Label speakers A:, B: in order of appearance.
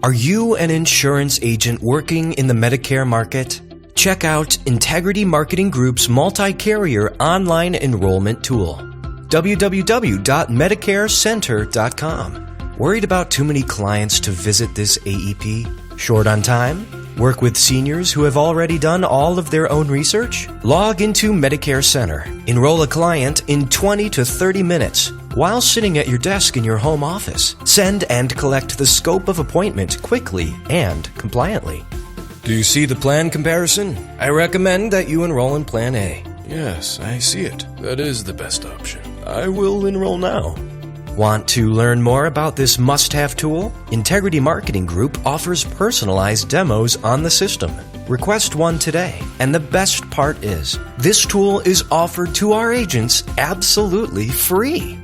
A: Are you an insurance agent working in the Medicare market? Check out Integrity Marketing Group's multi-carrier online enrollment tool. www.MedicareCenter.com. Worried about too many clients to visit this AEP? Short on time? Work with seniors who have already done all of their own research? Log into Medicare Center. Enroll a client in 20 to 30 minutes while sitting at your desk in your home office. Send and collect the scope of appointment quickly and compliantly. Do you see the plan comparison? I recommend that you enroll in Plan A.
B: Yes, I see it. That is the best option.
A: I will enroll now. Want to learn more about this must-have tool? Integrity Marketing Group offers personalized demos on the system. Request one today. And the best part is, this tool is offered to our agents absolutely free.